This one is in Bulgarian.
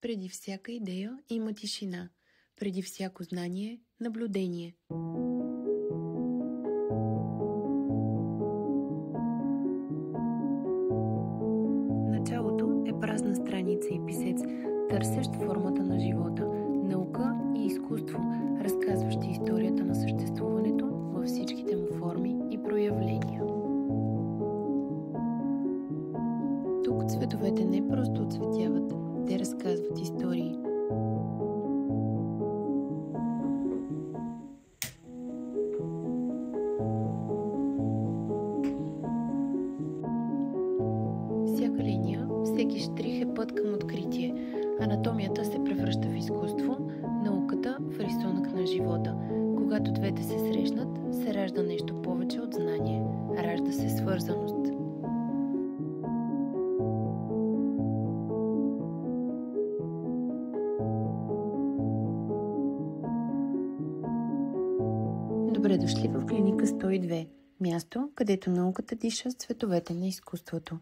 Преди всяка идея има тишина. Преди всяко знание – наблюдение. Началото е празна страница и писец, търсещ формата на живота. Наука и изкуство, разказващи историята на съществуването във всичките му форми и проявления. Тук цветовете не просто оцветяват, те разказват истории. Всяка линия, всеки щрих е път към откритие. Анатомията се превръща в изкуство, науката в рисунък на живота. Когато двете се срещнат, се ражда нещо повече от знание. Ражда се свързаност. Добре дошли в Клиника 102, място, където науката диша с цветовете на изкуството.